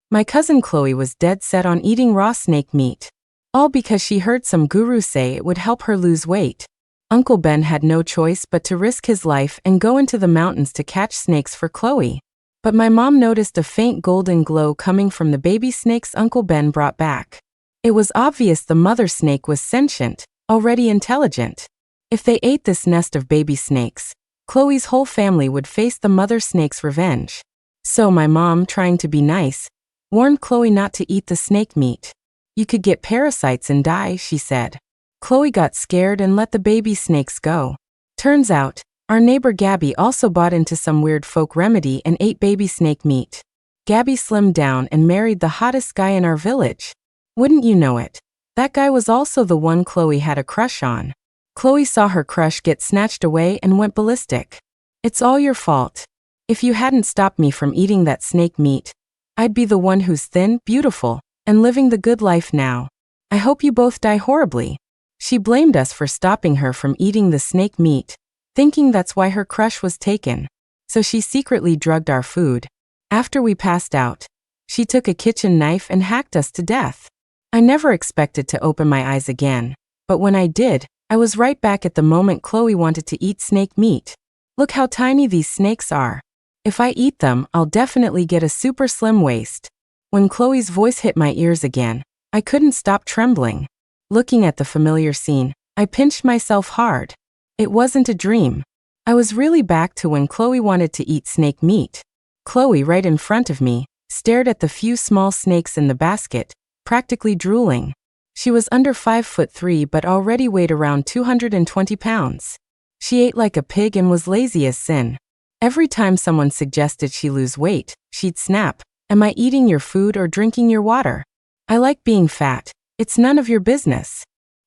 My cousin Chloe was dead set on eating raw snake meat. All because she heard some guru say it would help her lose weight. Uncle Ben had no choice but to risk his life and go into the mountains to catch snakes for Chloe. But my mom noticed a faint golden glow coming from the baby snakes Uncle Ben brought back. It was obvious the mother snake was sentient, already intelligent. If they ate this nest of baby snakes, Chloe's whole family would face the mother snake's revenge. So my mom, trying to be nice, warned Chloe not to eat the snake meat. You could get parasites and die, she said. Chloe got scared and let the baby snakes go. Turns out, our neighbor Gabby also bought into some weird folk remedy and ate baby snake meat. Gabby slimmed down and married the hottest guy in our village. Wouldn't you know it, that guy was also the one Chloe had a crush on. Chloe saw her crush get snatched away and went ballistic. It's all your fault. If you hadn't stopped me from eating that snake meat, I'd be the one who's thin, beautiful, and living the good life now. I hope you both die horribly. She blamed us for stopping her from eating the snake meat, thinking that's why her crush was taken. So she secretly drugged our food. After we passed out, she took a kitchen knife and hacked us to death. I never expected to open my eyes again, but when I did, I was right back at the moment Chloe wanted to eat snake meat. Look how tiny these snakes are. If I eat them, I'll definitely get a super slim waist. When Chloe's voice hit my ears again, I couldn't stop trembling. Looking at the familiar scene, I pinched myself hard. It wasn't a dream. I was really back to when Chloe wanted to eat snake meat. Chloe, right in front of me, stared at the few small snakes in the basket, practically drooling. She was under 5'3" but already weighed around 220 pounds. She ate like a pig and was lazy as sin. Every time someone suggested she lose weight, she'd snap, "Am I eating your food or drinking your water? I like being fat. It's none of your business."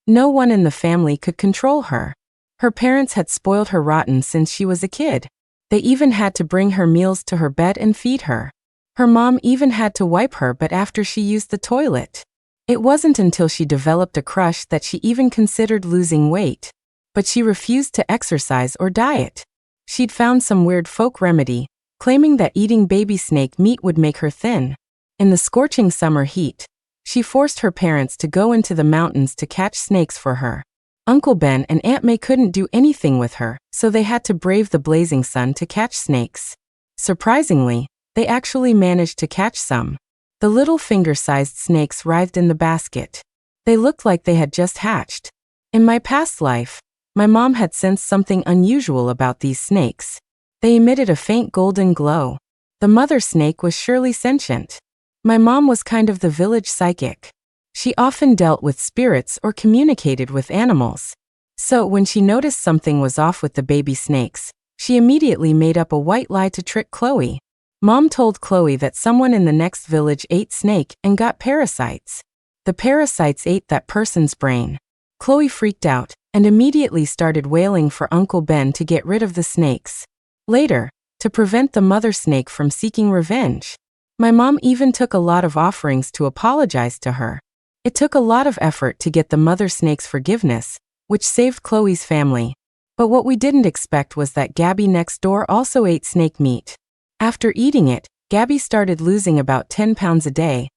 No one in the family could control her. Her parents had spoiled her rotten since she was a kid. They even had to bring her meals to her bed and feed her. Her mom even had to wipe her butt after she used the toilet. It wasn't until she developed a crush that she even considered losing weight. But she refused to exercise or diet. She'd found some weird folk remedy, claiming that eating baby snake meat would make her thin. In the scorching summer heat, she forced her parents to go into the mountains to catch snakes for her. Uncle Ben and Aunt May couldn't do anything with her, so they had to brave the blazing sun to catch snakes. Surprisingly, they actually managed to catch some. The little finger-sized snakes writhed in the basket. They looked like they had just hatched. In my past life, my mom had sensed something unusual about these snakes. They emitted a faint golden glow. The mother snake was surely sentient. My mom was kind of the village psychic. She often dealt with spirits or communicated with animals. So when she noticed something was off with the baby snakes, she immediately made up a white lie to trick Chloe. Mom told Chloe that someone in the next village ate snake and got parasites. The parasites ate that person's brain. Chloe freaked out and immediately started wailing for Uncle Ben to get rid of the snakes. Later, to prevent the mother snake from seeking revenge, my mom even took a lot of offerings to apologize to her. It took a lot of effort to get the mother snake's forgiveness, which saved Chloe's family. But what we didn't expect was that Gabby next door also ate snake meat. After eating it, Gabby started losing about 10 pounds a day,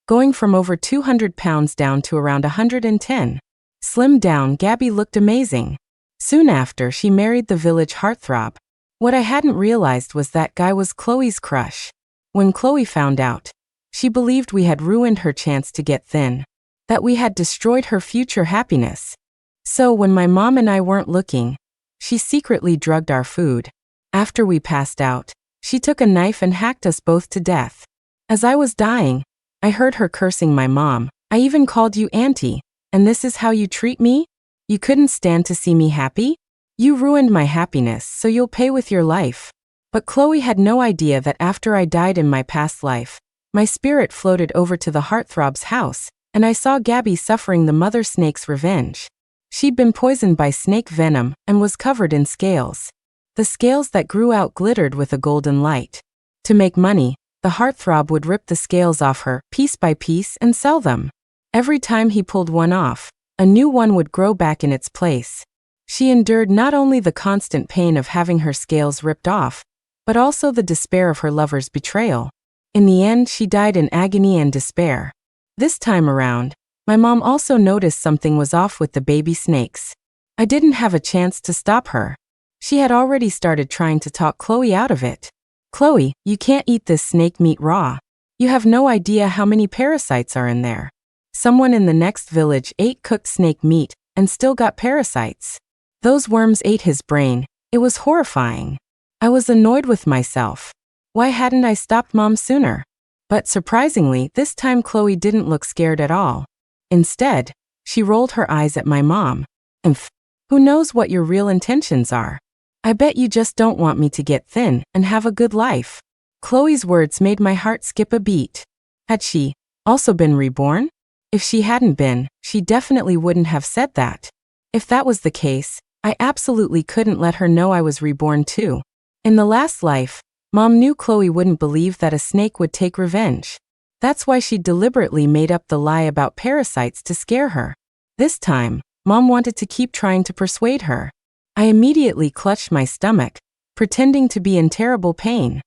going from over 200 pounds down to around 110. Slimmed down, Gabby looked amazing. Soon after, she married the village heartthrob. What I hadn't realized was that guy was Chloe's crush. When Chloe found out, she believed we had ruined her chance to get thin, that we had destroyed her future happiness. So when my mom and I weren't looking, she secretly drugged our food. After we passed out, she took a knife and hacked us both to death. As I was dying, I heard her cursing my mom. "I even called you auntie, and this is how you treat me? You couldn't stand to see me happy? You ruined my happiness, so you'll pay with your life." But Chloe had no idea that after I died in my past life, my spirit floated over to the heartthrob's house, and I saw Gabby suffering the mother snake's revenge. She'd been poisoned by snake venom and was covered in scales. The scales that grew out glittered with a golden light. To make money, the heartthrob would rip the scales off her, piece by piece, and sell them. Every time he pulled one off, a new one would grow back in its place. She endured not only the constant pain of having her scales ripped off, but also the despair of her lover's betrayal. In the end, she died in agony and despair. This time around, my mom also noticed something was off with the baby snakes. I didn't have a chance to stop her. She had already started trying to talk Chloe out of it. Chloe, you can't eat this snake meat raw. You have no idea how many parasites are in there. Someone in the next village ate cooked snake meat and still got parasites. Those worms ate his brain. It was horrifying. I was annoyed with myself. Why hadn't I stopped Mom sooner? But surprisingly, this time Chloe didn't look scared at all. Instead, she rolled her eyes at my mom. Who knows what your real intentions are? I bet you just don't want me to get thin and have a good life. Chloe's words made my heart skip a beat. Had she also been reborn? If she hadn't been, she definitely wouldn't have said that. If that was the case, I absolutely couldn't let her know I was reborn too. In the last life, Mom knew Chloe wouldn't believe that a snake would take revenge. That's why she deliberately made up the lie about parasites to scare her. This time, Mom wanted to keep trying to persuade her. I immediately clutched my stomach, pretending to be in terrible pain.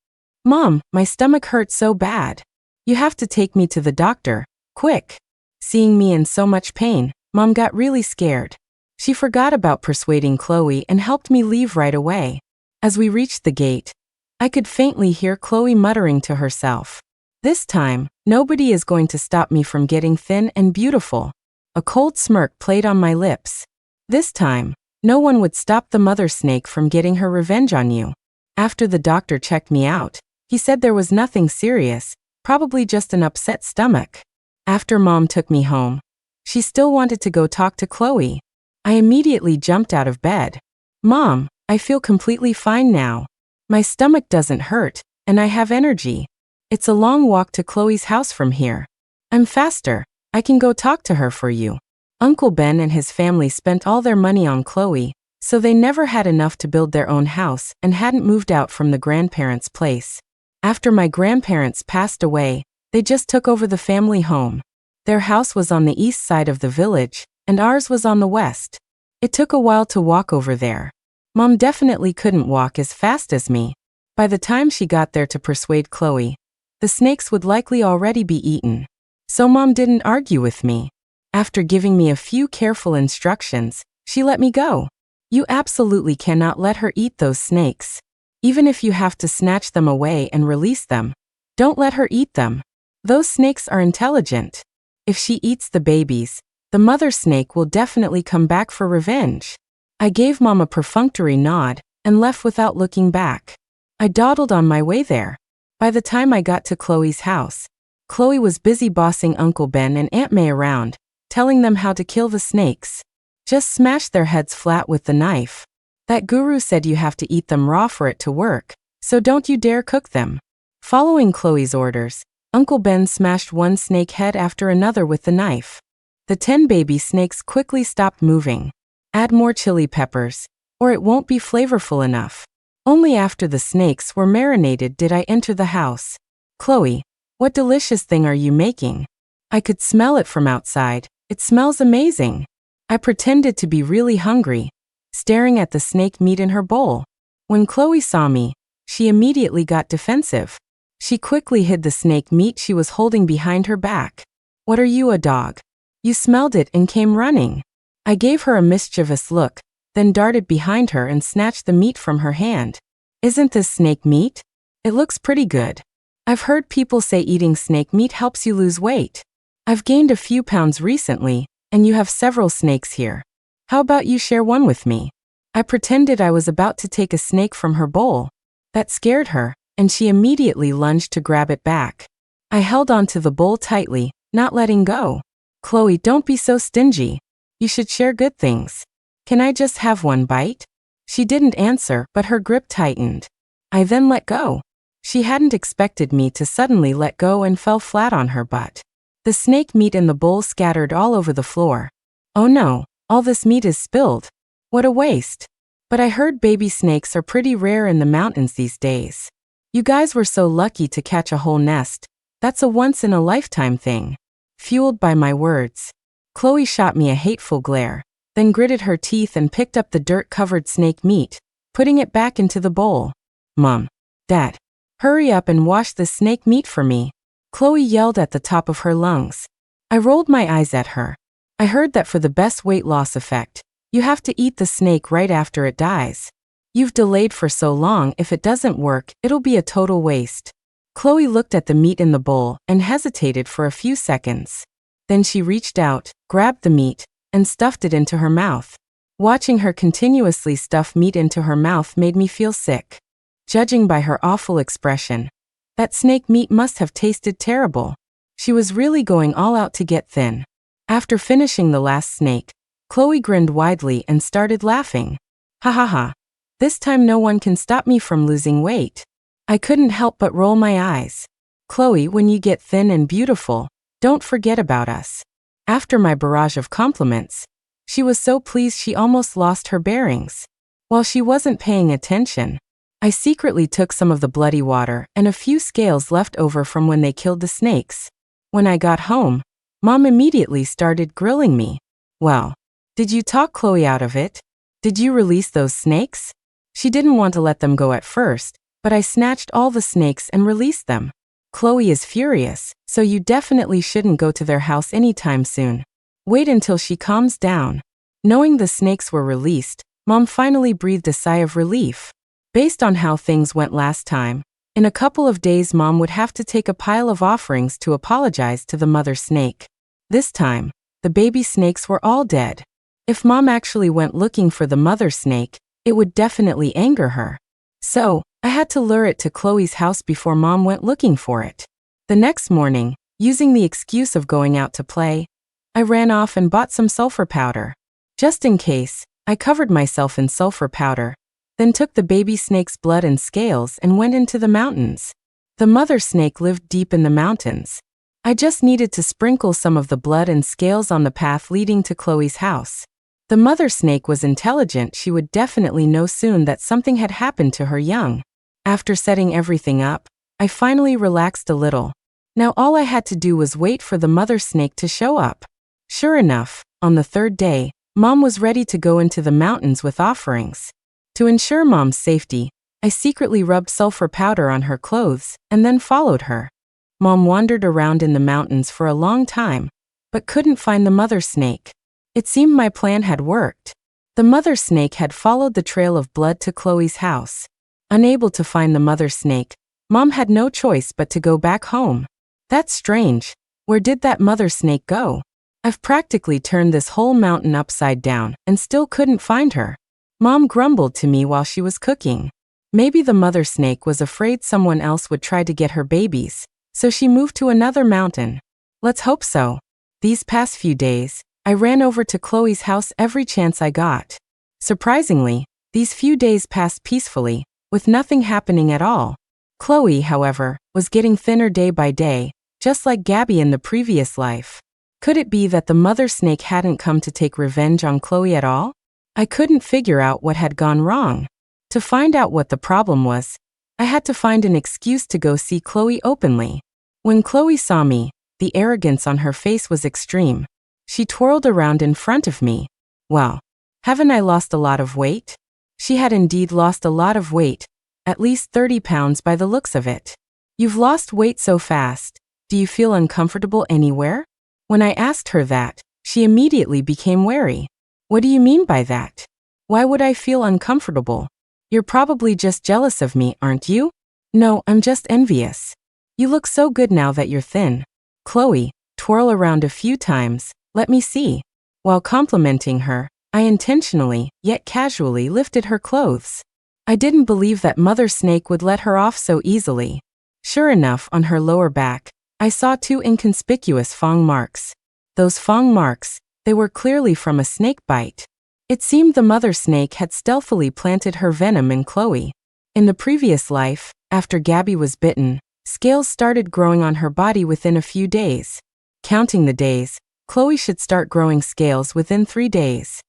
Mom, my stomach hurts so bad. You have to take me to the doctor, quick. Seeing me in so much pain, Mom got really scared. She forgot about persuading Chloe and helped me leave right away. As we reached the gate, I could faintly hear Chloe muttering to herself. This time, nobody is going to stop me from getting thin and beautiful. A cold smirk played on my lips. This time, no one would stop the mother snake from getting her revenge on you. After the doctor checked me out, he said there was nothing serious, probably just an upset stomach. After Mom took me home, she still wanted to go talk to Chloe. I immediately jumped out of bed. Mom, I feel completely fine now. My stomach doesn't hurt, and I have energy. It's a long walk to Chloe's house from here. I'm faster. I can go talk to her for you. Uncle Ben and his family spent all their money on Chloe, so they never had enough to build their own house and hadn't moved out from the grandparents' place. After my grandparents passed away, they just took over the family home. Their house was on the east side of the village, and ours was on the west. It took a while to walk over there. Mom definitely couldn't walk as fast as me. By the time she got there to persuade Chloe, the snakes would likely already be eaten. So Mom didn't argue with me. After giving me a few careful instructions, she let me go. You absolutely cannot let her eat those snakes. Even if you have to snatch them away and release them, don't let her eat them. Those snakes are intelligent. If she eats the babies, the mother snake will definitely come back for revenge. I gave Mom a perfunctory nod and left without looking back. I dawdled on my way there. By the time I got to Chloe's house, Chloe was busy bossing Uncle Ben and Aunt May around, telling them how to kill the snakes. Just smash their heads flat with the knife. That guru said you have to eat them raw for it to work, so don't you dare cook them. Following Chloe's orders, Uncle Ben smashed one snake head after another with the knife. The 10 baby snakes quickly stopped moving. Add more chili peppers, or it won't be flavorful enough. Only after the snakes were marinated did I enter the house. Chloe, what delicious thing are you making? I could smell it from outside. It smells amazing. I pretended to be really hungry, staring at the snake meat in her bowl. When Chloe saw me, she immediately got defensive. She quickly hid the snake meat she was holding behind her back. What are you, a dog? You smelled it and came running. I gave her a mischievous look, then darted behind her and snatched the meat from her hand. Isn't this snake meat? It looks pretty good. I've heard people say eating snake meat helps you lose weight. I've gained a few pounds recently, and you have several snakes here. How about you share one with me? I pretended I was about to take a snake from her bowl. That scared her, and she immediately lunged to grab it back. I held onto the bowl tightly, not letting go. Chloe, don't be so stingy. You should share good things. Can I just have one bite? She didn't answer, but her grip tightened. I then let go. She hadn't expected me to suddenly let go and fell flat on her butt. The snake meat in the bowl scattered all over the floor. Oh no, all this meat is spilled. What a waste. But I heard baby snakes are pretty rare in the mountains these days. You guys were so lucky to catch a whole nest. That's a once-in-a-lifetime thing. Fueled by my words, Chloe shot me a hateful glare, then gritted her teeth and picked up the dirt-covered snake meat, putting it back into the bowl. Mom, Dad, Hurry up and wash the snake meat for me. Chloe yelled at the top of her lungs. I rolled my eyes at her. I heard that for the best weight loss effect, you have to eat the snake right after it dies. You've delayed for so long, if it doesn't work, it'll be a total waste. Chloe looked at the meat in the bowl and hesitated for a few seconds. Then she reached out, grabbed the meat, and stuffed it into her mouth. Watching her continuously stuff meat into her mouth made me feel sick. Judging by her awful expression, that snake meat must have tasted terrible. She was really going all out to get thin. After finishing the last snake, Chloe grinned widely and started laughing. Ha ha ha. This time no one can stop me from losing weight. I couldn't help but roll my eyes. Chloe, when you get thin and beautiful, don't forget about us. After my barrage of compliments, she was so pleased she almost lost her bearings. While she wasn't paying attention, I secretly took some of the bloody water and a few scales left over from when they killed the snakes. When I got home, Mom immediately started grilling me. Well, did you talk Chloe out of it? Did you release those snakes? She didn't want to let them go at first, but I snatched all the snakes and released them. Chloe is furious, so you definitely shouldn't go to their house anytime soon. Wait until she calms down. Knowing the snakes were released, Mom finally breathed a sigh of relief. Based on how things went last time, in a couple of days Mom would have to take a pile of offerings to apologize to the mother snake. This time, the baby snakes were all dead. If Mom actually went looking for the mother snake, it would definitely anger her. So, I had to lure it to Chloe's house before Mom went looking for it. The next morning, using the excuse of going out to play, I ran off and bought some sulfur powder. Just in case, I covered myself in sulfur powder, then took the baby snake's blood and scales and went into the mountains. The mother snake lived deep in the mountains. I just needed to sprinkle some of the blood and scales on the path leading to Chloe's house. The mother snake was intelligent. She would definitely know soon that something had happened to her young. After setting everything up, I finally relaxed a little. Now all I had to do was wait for the mother snake to show up. Sure enough, on the third day, Mom was ready to go into the mountains with offerings. To ensure Mom's safety, I secretly rubbed sulfur powder on her clothes and then followed her. Mom wandered around in the mountains for a long time, but couldn't find the mother snake. It seemed my plan had worked. The mother snake had followed the trail of blood to Chloe's house. Unable to find the mother snake, Mom had no choice but to go back home. That's strange. Where did that mother snake go? I've practically turned this whole mountain upside down and still couldn't find her. Mom grumbled to me while she was cooking. Maybe the mother snake was afraid someone else would try to get her babies, so she moved to another mountain. Let's hope so. These past few days, I ran over to Chloe's house every chance I got. Surprisingly, these few days passed peacefully, with nothing happening at all. Chloe, however, was getting thinner day by day, just like Gabby in the previous life. Could it be that the mother snake hadn't come to take revenge on Chloe at all? I couldn't figure out what had gone wrong. To find out what the problem was, I had to find an excuse to go see Chloe openly. When Chloe saw me, the arrogance on her face was extreme. She twirled around in front of me. Well, haven't I lost a lot of weight? She had indeed lost a lot of weight, at least 30 pounds by the looks of it. You've lost weight so fast. Do you feel uncomfortable anywhere? When I asked her that, she immediately became wary. What do you mean by that? Why would I feel uncomfortable? You're probably just jealous of me, aren't you? No, I'm just envious. You look so good now that you're thin. Chloe, twirl around a few times, let me see. While complimenting her, I intentionally, yet casually lifted her clothes. I didn't believe that mother snake would let her off so easily. Sure enough, on her lower back, I saw 2 inconspicuous fang marks. Those fang marks, they were clearly from a snake bite. It seemed the mother snake had stealthily planted her venom in Chloe. In the previous life, after Gabby was bitten, scales started growing on her body within a few days. Counting the days, Chloe should start growing scales within 3 days.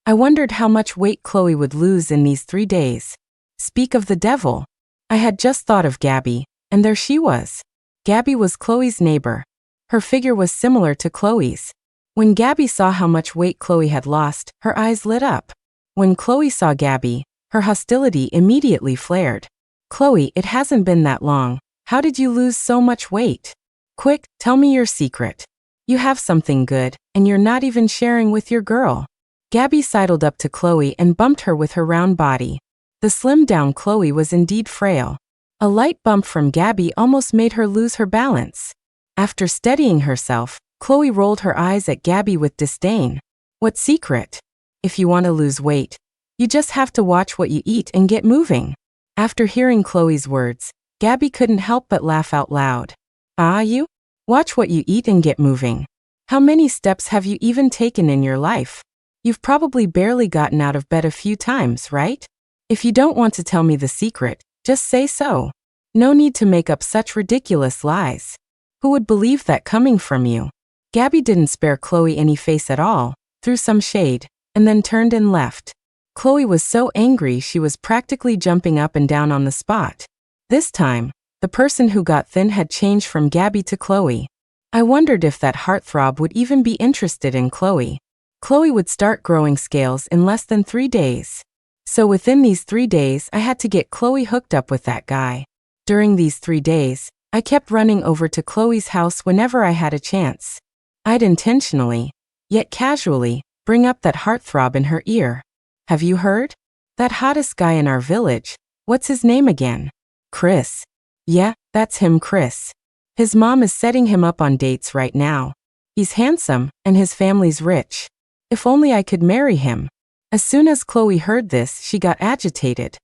I wondered how much weight Chloe would lose in these 3 days. Speak of the devil. I had just thought of Gabby, and there she was. Gabby was Chloe's neighbor. Her figure was similar to Chloe's. When Gabby saw how much weight Chloe had lost, her eyes lit up. When Chloe saw Gabby, her hostility immediately flared. Chloe, it hasn't been that long. How did you lose so much weight? Quick, tell me your secret. You have something good, and you're not even sharing with your girl. Gabby sidled up to Chloe and bumped her with her round body. The slimmed-down Chloe was indeed frail. A light bump from Gabby almost made her lose her balance. After steadying herself, Chloe rolled her eyes at Gabby with disdain. What secret? If you want to lose weight, you just have to watch what you eat and get moving. After hearing Chloe's words, Gabby couldn't help but laugh out loud. Ah, you? Watch what you eat and get moving. How many steps have you even taken in your life? You've probably barely gotten out of bed a few times, right? If you don't want to tell me the secret, just say so. No need to make up such ridiculous lies. Who would believe that coming from you? Gabby didn't spare Chloe any face at all, threw some shade, and then turned and left. Chloe was so angry she was practically jumping up and down on the spot. This time, the person who got thin had changed from Gabby to Chloe. I wondered if that heartthrob would even be interested in Chloe. Chloe would start growing scales in less than 3 days. So within these 3 days, I had to get Chloe hooked up with that guy. During these 3 days, I kept running over to Chloe's house whenever I had a chance. I'd intentionally, yet casually, bring up that heartthrob in her ear. Have you heard? That hottest guy in our village, what's his name again? Chris. Yeah, that's him, Chris. His mom is setting him up on dates right now. He's handsome, and his family's rich. If only I could marry him. As soon as Chloe heard this, she got agitated.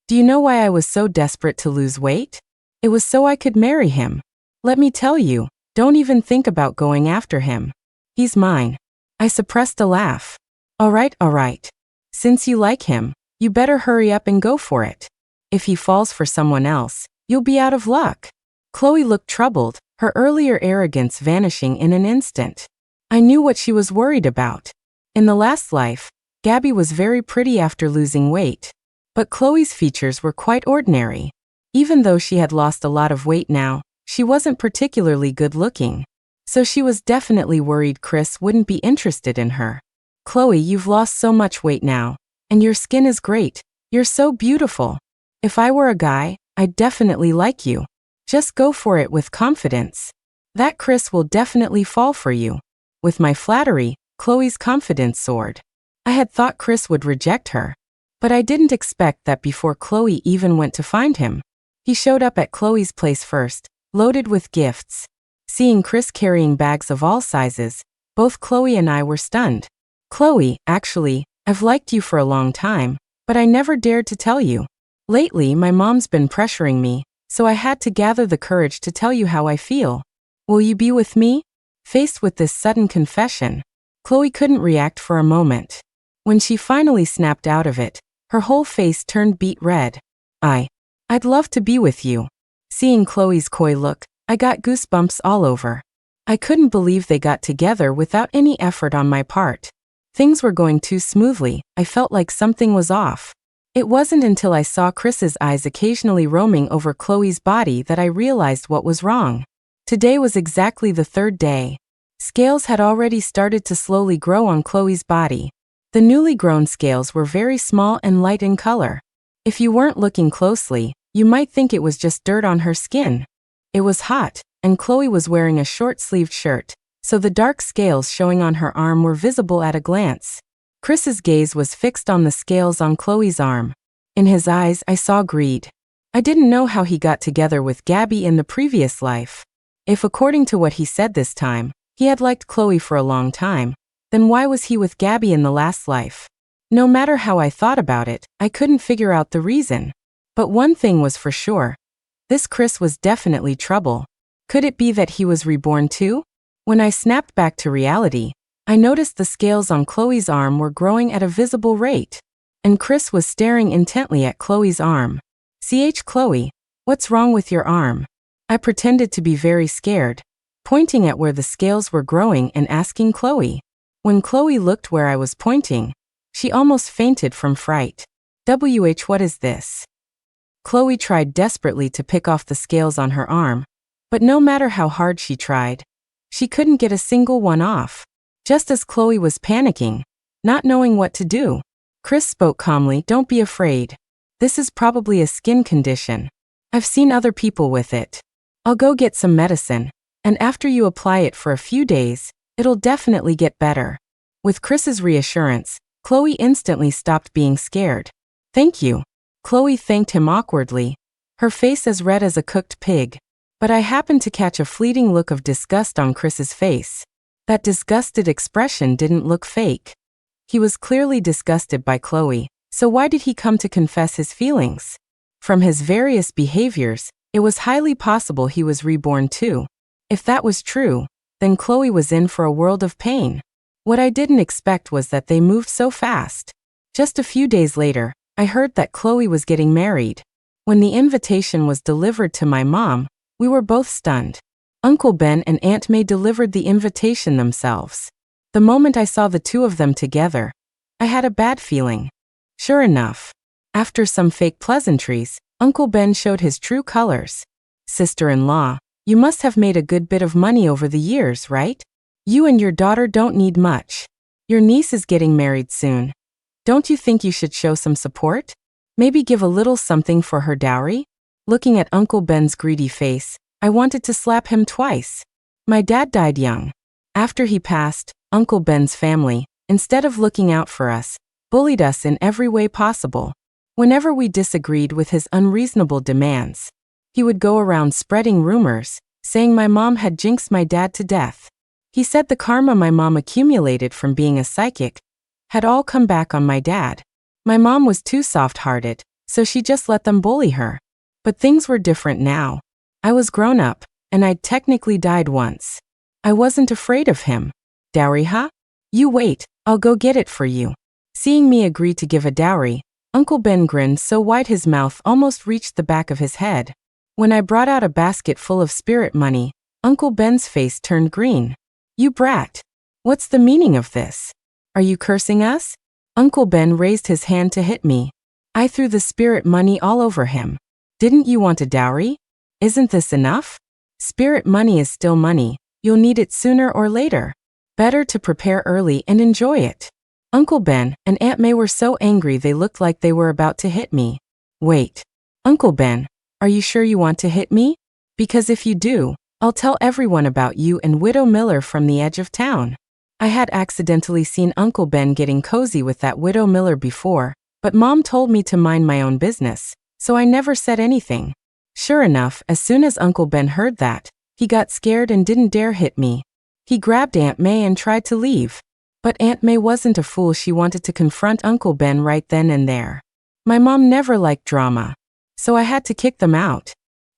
Do you know why I was so desperate to lose weight? It was so I could marry him. Let me tell you, don't even think about going after him. He's mine. I suppressed a laugh. All right. Since you like him, you better hurry up and go for it. If he falls for someone else, you'll be out of luck. Chloe looked troubled, her earlier arrogance vanishing in an instant. I knew what she was worried about. In the last life, Gabby was very pretty after losing weight. But Chloe's features were quite ordinary. Even though she had lost a lot of weight now, she wasn't particularly good looking. So she was definitely worried Chris wouldn't be interested in her. Chloe, you've lost so much weight now, and your skin is great. You're so beautiful. If I were a guy, I'd definitely like you. Just go for it with confidence. That Chris will definitely fall for you. With my flattery, Chloe's confidence soared. I had thought Chris would reject her. But I didn't expect that before Chloe even went to find him. He showed up at Chloe's place first, loaded with gifts. Seeing Chris carrying bags of all sizes, both Chloe and I were stunned. Chloe, actually, I've liked you for a long time, but I never dared to tell you. Lately, my mom's been pressuring me, so I had to gather the courage to tell you how I feel. Will you be with me? Faced with this sudden confession, Chloe couldn't react for a moment. When she finally snapped out of it, her whole face turned beet red. I'd love to be with you. Seeing Chloe's coy look, I got goosebumps all over. I couldn't believe they got together without any effort on my part. Things were going too smoothly, I felt like something was off. It wasn't until I saw Chris's eyes occasionally roaming over Chloe's body that I realized what was wrong. Today was exactly the 3rd day. Scales had already started to slowly grow on Chloe's body. The newly grown scales were very small and light in color. If you weren't looking closely, you might think it was just dirt on her skin. It was hot, and Chloe was wearing a short-sleeved shirt, so the dark scales showing on her arm were visible at a glance. Chris's gaze was fixed on the scales on Chloe's arm. In his eyes, I saw greed. I didn't know how he got together with Gabby in the previous life. If according to what he said this time, he had liked Chloe for a long time, then why was he with Gabby in the last life? No matter how I thought about it, I couldn't figure out the reason. But one thing was for sure. This Chris was definitely trouble. Could it be that he was reborn too? When I snapped back to reality, I noticed the scales on Chloe's arm were growing at a visible rate. And Chris was staring intently at Chloe's arm. Chloe, what's wrong with your arm? I pretended to be very scared, pointing at where the scales were growing and asking Chloe. When Chloe looked where I was pointing, she almost fainted from fright. What is this? Chloe tried desperately to pick off the scales on her arm, but no matter how hard she tried, she couldn't get a single one off. Just as Chloe was panicking, not knowing what to do, Chris spoke calmly, "Don't be afraid. This is probably a skin condition. I've seen other people with it. I'll go get some medicine, and after you apply it for a few days, it'll definitely get better. With Chris's reassurance, Chloe instantly stopped being scared. Thank you. Chloe thanked him awkwardly, her face as red as a cooked pig. But I happened to catch a fleeting look of disgust on Chris's face. That disgusted expression didn't look fake. He was clearly disgusted by Chloe, so why did he come to confess his feelings? From his various behaviors, it was highly possible he was reborn too. If that was true, then Chloe was in for a world of pain. What I didn't expect was that they moved so fast. Just a few days later, I heard that Chloe was getting married. When the invitation was delivered to my mom, we were both stunned. Uncle Ben and Aunt May delivered the invitation themselves. The moment I saw the two of them together, I had a bad feeling. Sure enough, after some fake pleasantries, Uncle Ben showed his true colors. Sister-in-law, you must have made a good bit of money over the years, right? You and your daughter don't need much. Your niece is getting married soon. Don't you think you should show some support? Maybe give a little something for her dowry? Looking at Uncle Ben's greedy face, I wanted to slap him twice. My dad died young. After he passed, Uncle Ben's family, instead of looking out for us, bullied us in every way possible. Whenever we disagreed with his unreasonable demands, he would go around spreading rumors, saying my mom had jinxed my dad to death. He said the karma my mom accumulated from being a psychic had all come back on my dad. My mom was too soft-hearted, so she just let them bully her. But things were different now. I was grown up, and I'd technically died once. I wasn't afraid of him. Dowry, huh? You wait, I'll go get it for you. Seeing me agree to give a dowry, Uncle Ben grinned so wide his mouth almost reached the back of his head. When I brought out a basket full of spirit money, Uncle Ben's face turned green. You brat! What's the meaning of this? Are you cursing us? Uncle Ben raised his hand to hit me. I threw the spirit money all over him. Didn't you want a dowry? Isn't this enough? Spirit money is still money. You'll need it sooner or later. Better to prepare early and enjoy it. Uncle Ben and Aunt May were so angry they looked like they were about to hit me. Wait. Uncle Ben, are you sure you want to hit me? Because if you do, I'll tell everyone about you and Widow Miller from the edge of town. I had accidentally seen Uncle Ben getting cozy with that Widow Miller before, but Mom told me to mind my own business, so I never said anything. Sure enough, as soon as Uncle Ben heard that, he got scared and didn't dare hit me. He grabbed Aunt May and tried to leave. But Aunt May wasn't a fool. She wanted to confront Uncle Ben right then and there. My mom never liked drama, so I had to kick them out.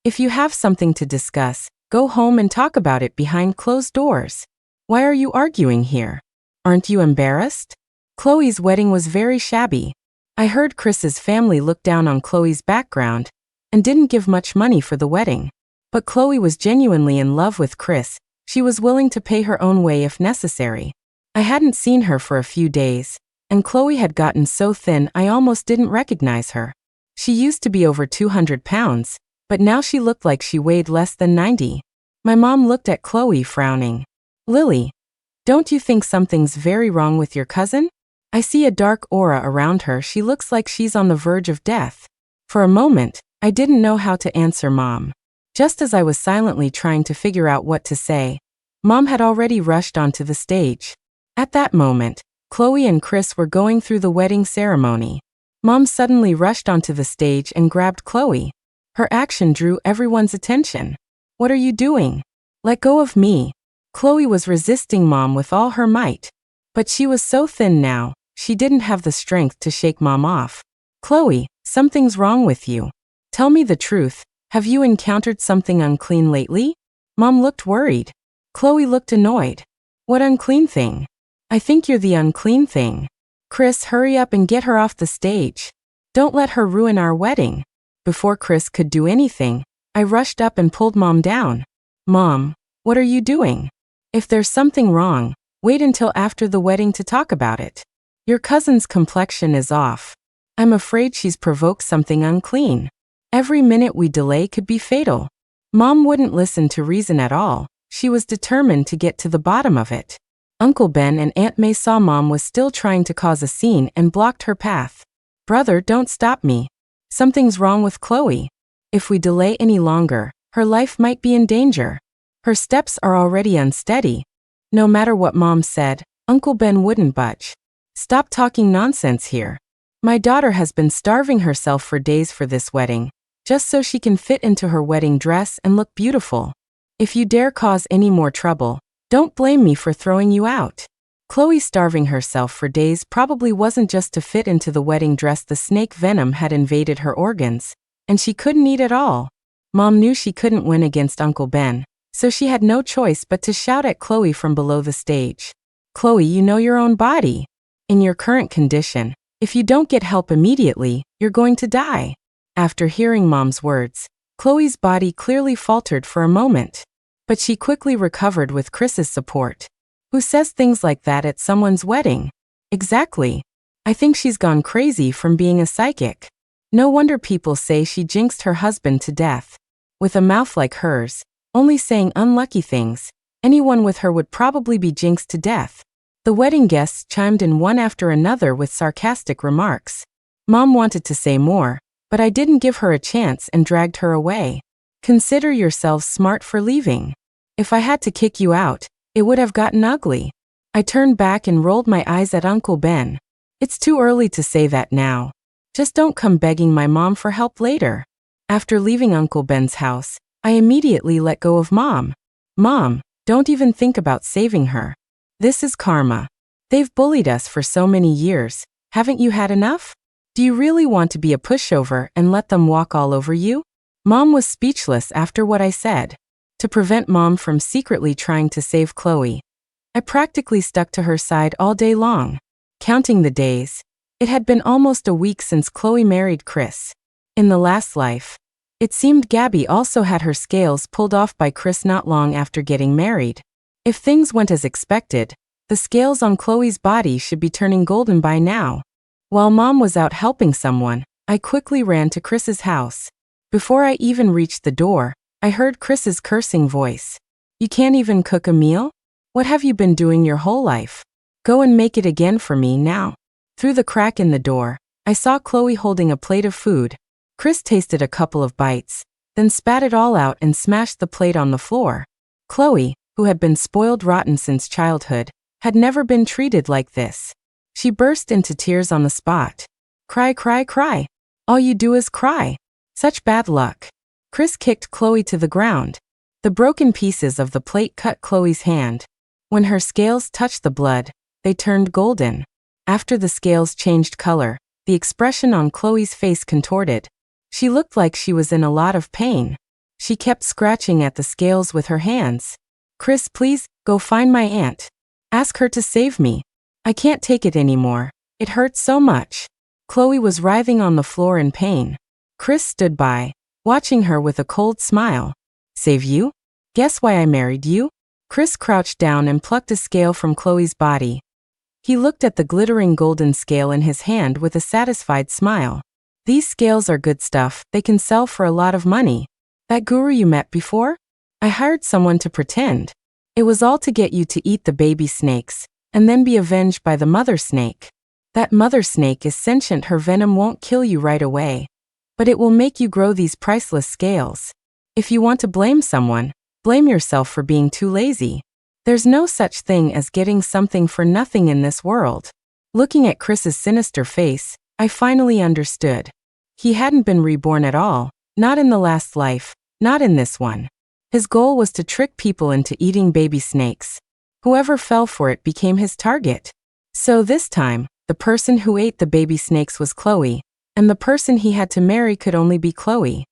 If you have something to discuss, go home and talk about it behind closed doors. Why are you arguing here? Aren't you embarrassed? Chloe's wedding was very shabby. I heard Chris's family looked down on Chloe's background and didn't give much money for the wedding. But Chloe was genuinely in love with Chris. She was willing to pay her own way if necessary. I hadn't seen her for a few days, and Chloe had gotten so thin I almost didn't recognize her. She used to be over 200 pounds, but now she looked like she weighed less than 90. My mom looked at Chloe frowning. Lily, don't you think something's very wrong with your cousin? I see a dark aura around her. She looks like she's on the verge of death. For a moment, I didn't know how to answer Mom. Just as I was silently trying to figure out what to say, Mom had already rushed onto the stage. At that moment, Chloe and Chris were going through the wedding ceremony. Mom suddenly rushed onto the stage and grabbed Chloe. Her action drew everyone's attention. What are you doing? Let go of me. Chloe was resisting Mom with all her might. But she was so thin now, she didn't have the strength to shake Mom off. Chloe, something's wrong with you. Tell me the truth. Have you encountered something unclean lately? Mom looked worried. Chloe looked annoyed. What unclean thing? I think you're the unclean thing. Chris, hurry up and get her off the stage. Don't let her ruin our wedding. Before Chris could do anything, I rushed up and pulled Mom down. Mom, what are you doing? If there's something wrong, wait until after the wedding to talk about it. Your cousin's complexion is off. I'm afraid she's provoked something unclean. Every minute we delay could be fatal. Mom wouldn't listen to reason at all. She was determined to get to the bottom of it. Uncle Ben and Aunt May saw Mom was still trying to cause a scene and blocked her path. Brother, don't stop me. Something's wrong with Chloe. If we delay any longer, her life might be in danger. Her steps are already unsteady. No matter what Mom said, Uncle Ben wouldn't budge. Stop talking nonsense here. My daughter has been starving herself for days for this wedding, just so she can fit into her wedding dress and look beautiful. If you dare cause any more trouble, don't blame me for throwing you out. Chloe starving herself for days probably wasn't just to fit into the wedding dress. The snake venom had invaded her organs, and she couldn't eat at all. Mom knew she couldn't win against Uncle Ben, so she had no choice but to shout at Chloe from below the stage. Chloe, you know your own body. In your current condition, if you don't get help immediately, you're going to die. After hearing Mom's words, Chloe's body clearly faltered for a moment. But she quickly recovered with Chris's support. Who says things like that at someone's wedding? Exactly. I think she's gone crazy from being a psychic. No wonder people say she jinxed her husband to death. With a mouth like hers, only saying unlucky things, anyone with her would probably be jinxed to death. The wedding guests chimed in one after another with sarcastic remarks. Mom wanted to say more, but I didn't give her a chance and dragged her away. Consider yourselves smart for leaving. If I had to kick you out, it would have gotten ugly. I turned back and rolled my eyes at Uncle Ben. It's too early to say that now. Just don't come begging my mom for help later. After leaving Uncle Ben's house, I immediately let go of Mom. Mom, don't even think about saving her. This is karma. They've bullied us for so many years. Haven't you had enough? Do you really want to be a pushover and let them walk all over you? Mom was speechless after what I said. To prevent Mom from secretly trying to save Chloe, I practically stuck to her side all day long. Counting the days, it had been almost a week since Chloe married Chris. In the last life, it seemed Gabby also had her scales pulled off by Chris not long after getting married. If things went as expected, the scales on Chloe's body should be turning golden by now. While Mom was out helping someone, I quickly ran to Chris's house. Before I even reached the door, I heard Chris's cursing voice. You can't even cook a meal? What have you been doing your whole life? Go and make it again for me now. Through the crack in the door, I saw Chloe holding a plate of food. Chris tasted a couple of bites, then spat it all out and smashed the plate on the floor. Chloe, who had been spoiled rotten since childhood, had never been treated like this. She burst into tears on the spot. Cry, cry, cry. All you do is cry. Such bad luck. Chris kicked Chloe to the ground. The broken pieces of the plate cut Chloe's hand. When her scales touched the blood, they turned golden. After the scales changed color, the expression on Chloe's face contorted. She looked like she was in a lot of pain. She kept scratching at the scales with her hands. Chris, please, go find my aunt. Ask her to save me. I can't take it anymore. It hurts so much. Chloe was writhing on the floor in pain. Chris stood by, watching her with a cold smile. Save you? Guess why I married you? Chris crouched down and plucked a scale from Chloe's body. He looked at the glittering golden scale in his hand with a satisfied smile. These scales are good stuff, they can sell for a lot of money. That guru you met before? I hired someone to pretend. It was all to get you to eat the baby snakes, and then be avenged by the mother snake. That mother snake is sentient, her venom won't kill you right away, but it will make you grow these priceless scales. If you want to blame someone, blame yourself for being too lazy. There's no such thing as getting something for nothing in this world. Looking at Chris's sinister face, I finally understood. He hadn't been reborn at all, not in the last life, not in this one. His goal was to trick people into eating baby snakes. Whoever fell for it became his target. So this time, the person who ate the baby snakes was Chloe, and the person he had to marry could only be Chloe.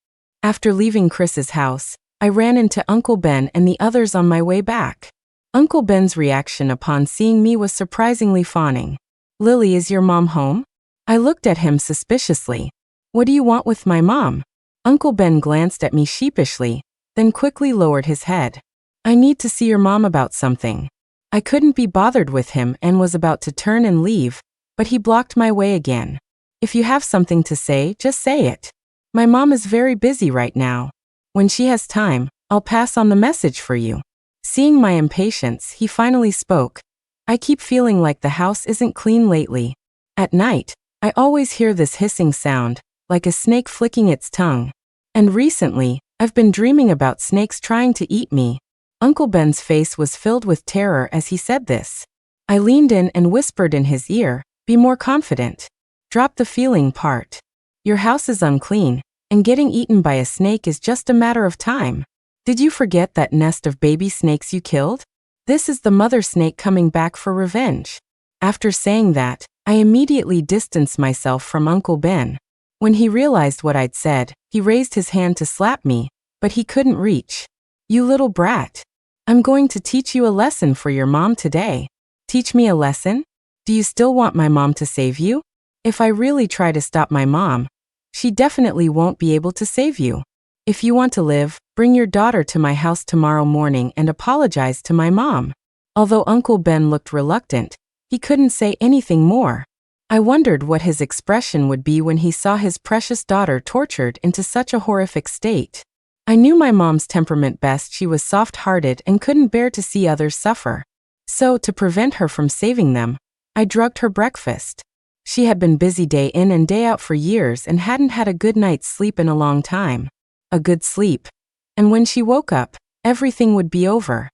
After leaving Chris's house, I ran into Uncle Ben and the others on my way back. Uncle Ben's reaction upon seeing me was surprisingly fawning. Lily, is your mom home? I looked at him suspiciously. What do you want with my mom? Uncle Ben glanced at me sheepishly, then quickly lowered his head. I need to see your mom about something. I couldn't be bothered with him and was about to turn and leave, but he blocked my way again. If you have something to say, just say it. My mom is very busy right now. When she has time, I'll pass on the message for you. Seeing my impatience, he finally spoke. I keep feeling like the house isn't clean lately. At night, I always hear this hissing sound, like a snake flicking its tongue. And recently, I've been dreaming about snakes trying to eat me. Uncle Ben's face was filled with terror as he said this. I leaned in and whispered in his ear, "Be more confident. Drop the feeling part. Your house is unclean, and getting eaten by a snake is just a matter of time. Did you forget that nest of baby snakes you killed? This is the mother snake coming back for revenge." After saying that, I immediately distanced myself from Uncle Ben. When he realized what I'd said, he raised his hand to slap me, but he couldn't reach. "You little brat. I'm going to teach you a lesson for your mom today." "Teach me a lesson? Do you still want my mom to save you?" "If I really try to stop my mom, she definitely won't be able to save you. If you want to live, bring your daughter to my house tomorrow morning and apologize to my mom." Although Uncle Ben looked reluctant, he couldn't say anything more. I wondered what his expression would be when he saw his precious daughter tortured into such a horrific state. I knew my mom's temperament best. She was soft-hearted and couldn't bear to see others suffer. So, to prevent her from saving them, I drugged her breakfast. She had been busy day in and day out for years and hadn't had a good night's sleep in a long time. A good sleep. And when she woke up, everything would be over.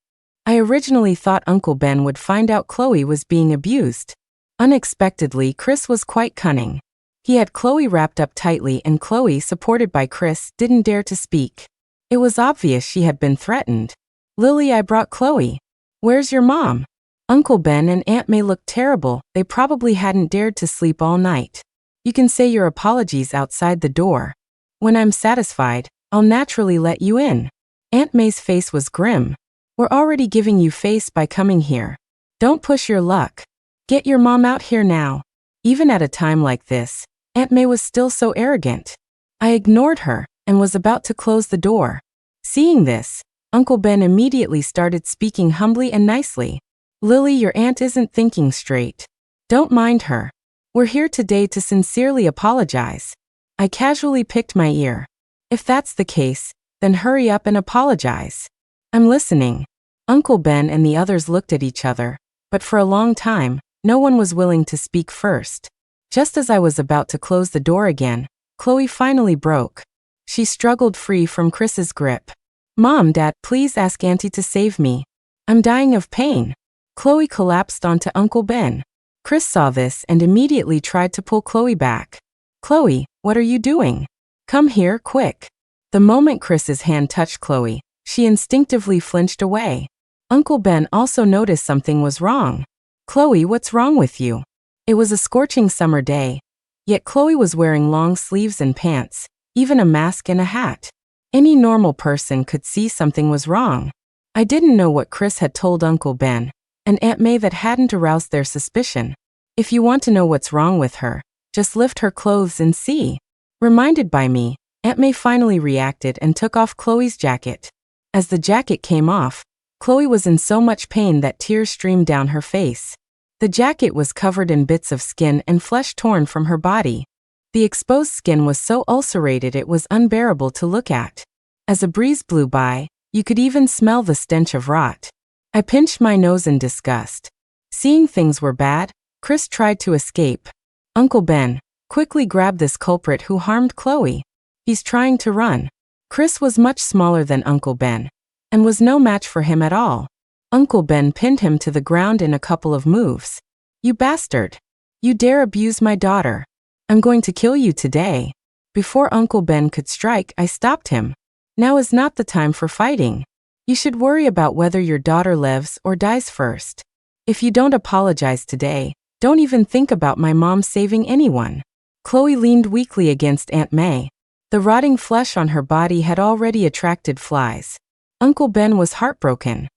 I originally thought Uncle Ben would find out Chloe was being abused. Unexpectedly, Chris was quite cunning. He had Chloe wrapped up tightly, and Chloe, supported by Chris, didn't dare to speak. It was obvious she had been threatened. "Lily, I brought Chloe. Where's your mom?" Uncle Ben and Aunt May looked terrible. They probably hadn't dared to sleep all night. "You can say your apologies outside the door. When I'm satisfied, I'll naturally let you in." Aunt May's face was grim. "We're already giving you face by coming here. Don't push your luck. Get your mom out here now." Even at a time like this, Aunt May was still so arrogant. I ignored her and was about to close the door. Seeing this, Uncle Ben immediately started speaking humbly and nicely. "Lily, your aunt isn't thinking straight. Don't mind her. We're here today to sincerely apologize." I casually picked my ear. "If that's the case, then hurry up and apologize. I'm listening." Uncle Ben and the others looked at each other, but for a long time, no one was willing to speak first. Just as I was about to close the door again, Chloe finally broke. She struggled free from Chris's grip. "Mom, Dad, please ask Auntie to save me. I'm dying of pain." Chloe collapsed onto Uncle Ben. Chris saw this and immediately tried to pull Chloe back. "Chloe, what are you doing? Come here, quick." The moment Chris's hand touched Chloe, she instinctively flinched away. Uncle Ben also noticed something was wrong. "Chloe, what's wrong with you?" It was a scorching summer day, yet Chloe was wearing long sleeves and pants, even a mask and a hat. Any normal person could see something was wrong. I didn't know what Chris had told Uncle Ben and Aunt May that hadn't aroused their suspicion. "If you want to know what's wrong with her, just lift her clothes and see." Reminded by me, Aunt May finally reacted and took off Chloe's jacket. As the jacket came off, Chloe was in so much pain that tears streamed down her face. The jacket was covered in bits of skin and flesh torn from her body. The exposed skin was so ulcerated it was unbearable to look at. As a breeze blew by, you could even smell the stench of rot. I pinched my nose in disgust. Seeing things were bad, Chris tried to escape. "Uncle Ben, quickly grab this culprit who harmed Chloe. He's trying to run." Chris was much smaller than Uncle Ben, and was no match for him at all. Uncle Ben pinned him to the ground in a couple of moves. "You bastard! You dare abuse my daughter. I'm going to kill you today." Before Uncle Ben could strike, I stopped him. "Now is not the time for fighting. You should worry about whether your daughter lives or dies first. If you don't apologize today, don't even think about my mom saving anyone." Chloe leaned weakly against Aunt May. The rotting flesh on her body had already attracted flies. Uncle Ben was heartbroken.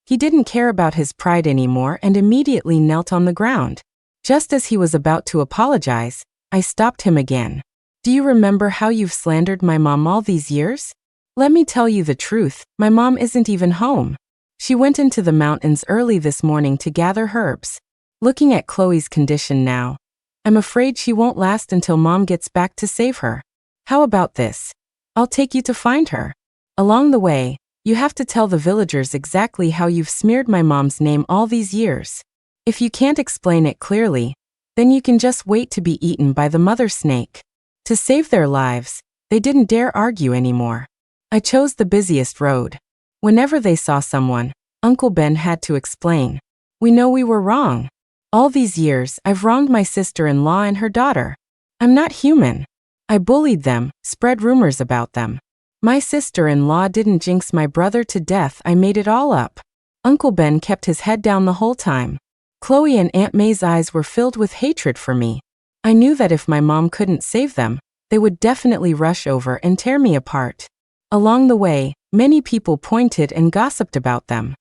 He didn't care about his pride anymore and immediately knelt on the ground. Just as he was about to apologize, I stopped him again. "Do you remember how you've slandered my mom all these years? Let me tell you the truth, my mom isn't even home. She went into the mountains early this morning to gather herbs. Looking at Chloe's condition now, I'm afraid she won't last until Mom gets back to save her. How about this? I'll take you to find her. Along the way, you have to tell the villagers exactly how you've smeared my mom's name all these years. If you can't explain it clearly, then you can just wait to be eaten by the mother snake. To save their lives, They didn't dare argue anymore. I chose the busiest road. Whenever they saw someone, Uncle Ben had to explain. We know we were wrong. All these years, I've wronged my sister-in-law and her daughter. I'm not human. I bullied them, spread rumors about them. My sister-in-law didn't jinx my brother to death. I made it all up. Uncle Ben kept his head down the whole time. Chloe and Aunt May's eyes were filled with hatred for me. I knew that if my mom couldn't save them, they would definitely rush over and tear me apart. Along the way, many people pointed and gossiped about them.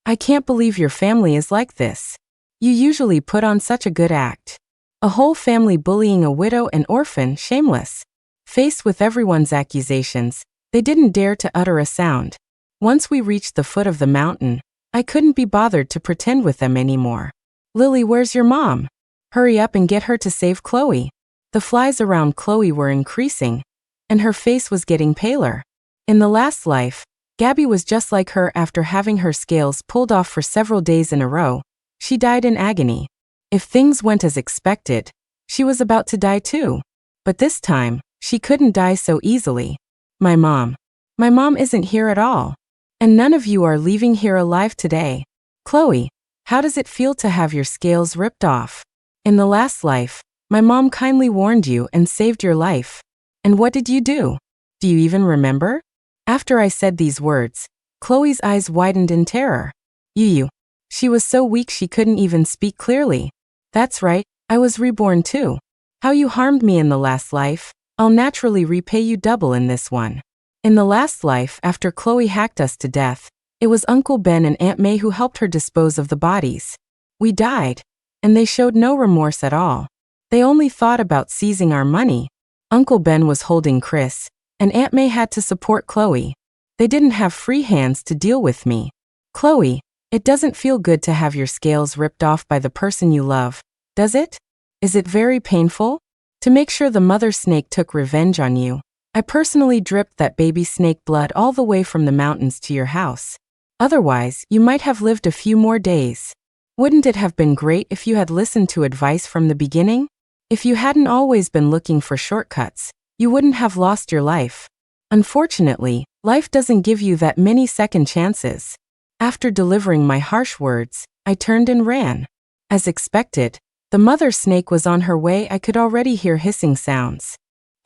I can't believe your family is like this. You usually put on such a good act. A whole family bullying a widow and orphan, shameless. Faced with everyone's accusations, they didn't dare to utter a sound. Once we reached the foot of the mountain, I couldn't be bothered to pretend with them anymore. Lily, where's your mom? Hurry up and get her to save Chloe. The flies around Chloe were increasing, and her face was getting paler. In the last life, Gabby was just like her. After having her scales pulled off for several days in a row, she died in agony. If things went as expected, she was about to die too. But this time, she couldn't die so easily. My mom isn't here at all. And none of you are leaving here alive today. Chloe, how does it feel to have your scales ripped off? In the last life, my mom kindly warned you and saved your life. And what did you do? Do you even remember? After I said these words, Chloe's eyes widened in terror. You. She was so weak she couldn't even speak clearly. That's right, I was reborn too. How you harmed me in the last life, I'll naturally repay you double in this one. In the last life, after Chloe hacked us to death, it was Uncle Ben and Aunt May who helped her dispose of the bodies. We died, and they showed no remorse at all. They only thought about seizing our money. Uncle Ben was holding Chris, and Aunt May had to support Chloe. They didn't have free hands to deal with me. Chloe, it doesn't feel good to have your scales ripped off by the person you love, does it? Is it very painful? To make sure the mother snake took revenge on you, I personally dripped that baby snake blood all the way from the mountains to your house. Otherwise, you might have lived a few more days. Wouldn't it have been great if you had listened to advice from the beginning? If you hadn't always been looking for shortcuts, you wouldn't have lost your life. Unfortunately, life doesn't give you that many second chances. After delivering my harsh words, I turned and ran. As expected, the mother snake was on her way. I could already hear hissing sounds.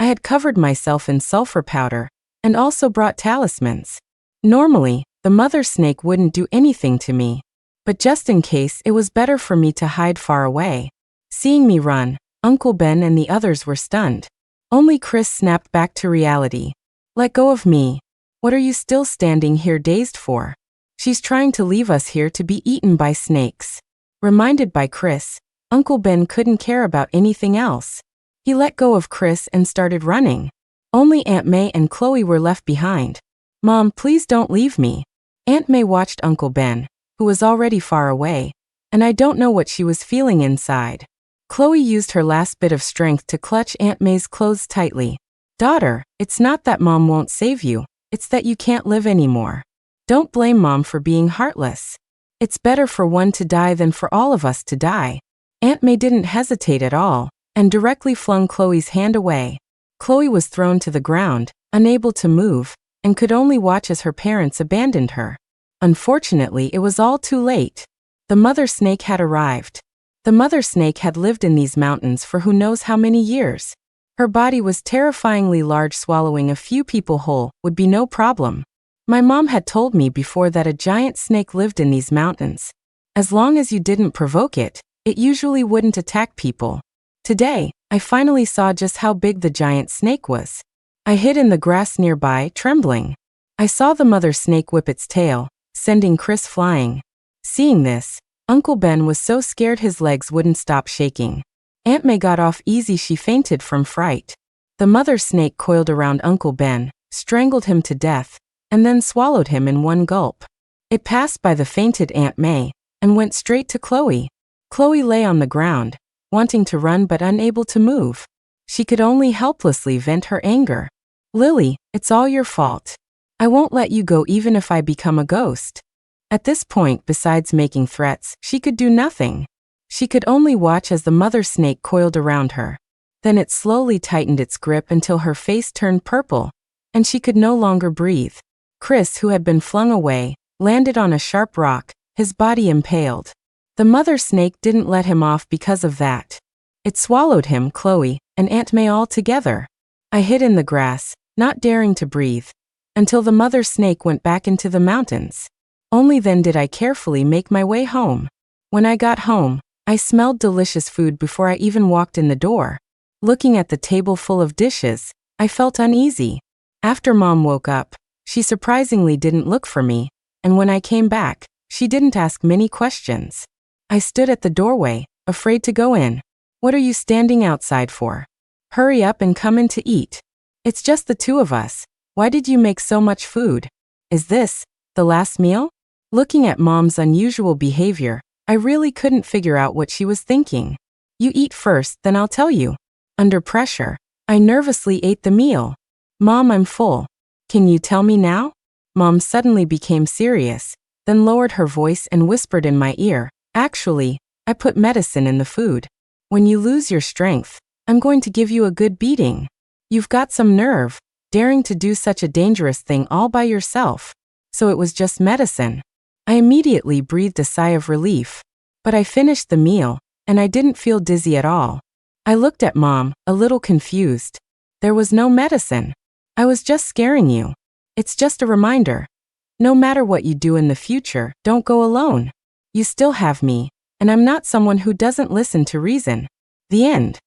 I had covered myself in sulfur powder, and also brought talismans. Normally, the mother snake wouldn't do anything to me. But just in case, it was better for me to hide far away. Seeing me run, Uncle Ben and the others were stunned. Only Chris snapped back to reality. Let go of me. What are you still standing here dazed for? She's trying to leave us here to be eaten by snakes. Reminded by Chris, Uncle Ben couldn't care about anything else. He let go of Chris and started running. Only Aunt May and Chloe were left behind. Mom, please don't leave me. Aunt May watched Uncle Ben, who was already far away, and I don't know what she was feeling inside. Chloe used her last bit of strength to clutch Aunt May's clothes tightly. Daughter, it's not that Mom won't save you, it's that you can't live anymore. Don't blame Mom for being heartless. It's better for one to die than for all of us to die. Aunt May didn't hesitate at all, and directly flung Chloe's hand away. Chloe was thrown to the ground, unable to move, and could only watch as her parents abandoned her. Unfortunately, it was all too late. The mother snake had arrived. The mother snake had lived in these mountains for who knows how many years. Her body was terrifyingly large. Swallowing a few people whole would be no problem. My mom had told me before that a giant snake lived in these mountains. As long as you didn't provoke it, it usually wouldn't attack people. Today, I finally saw just how big the giant snake was. I hid in the grass nearby, trembling. I saw the mother snake whip its tail, sending Chris flying. Seeing this, Uncle Ben was so scared his legs wouldn't stop shaking. Aunt May got off easy. She fainted from fright. The mother snake coiled around Uncle Ben, strangled him to death, and then swallowed him in one gulp. It passed by the fainted Aunt May, and went straight to Chloe. Chloe lay on the ground, wanting to run but unable to move. She could only helplessly vent her anger. Lily, it's all your fault. I won't let you go even if I become a ghost. At this point, besides making threats, she could do nothing. She could only watch as the mother snake coiled around her. Then it slowly tightened its grip until her face turned purple, and she could no longer breathe. Chris, who had been flung away, landed on a sharp rock, his body impaled. The mother snake didn't let him off because of that. It swallowed him, Chloe, and Aunt May all together. I hid in the grass, not daring to breathe, until the mother snake went back into the mountains. Only then did I carefully make my way home. When I got home, I smelled delicious food before I even walked in the door. Looking at the table full of dishes, I felt uneasy. After Mom woke up, she surprisingly didn't look for me, and when I came back, she didn't ask many questions. I stood at the doorway, afraid to go in. What are you standing outside for? Hurry up and come in to eat. It's just the two of us. Why did you make so much food? Is this the last meal? Looking at Mom's unusual behavior, I really couldn't figure out what she was thinking. You eat first, then I'll tell you. Under pressure, I nervously ate the meal. Mom, I'm full. Can you tell me now? Mom suddenly became serious, then lowered her voice and whispered in my ear, actually, I put medicine in the food. When you lose your strength, I'm going to give you a good beating. You've got some nerve, daring to do such a dangerous thing all by yourself. So it was just medicine. I immediately breathed a sigh of relief. But I finished the meal, and I didn't feel dizzy at all. I looked at Mom, a little confused. There was no medicine. I was just scaring you. It's just a reminder. No matter what you do in the future, don't go alone. You still have me, and I'm not someone who doesn't listen to reason. The end.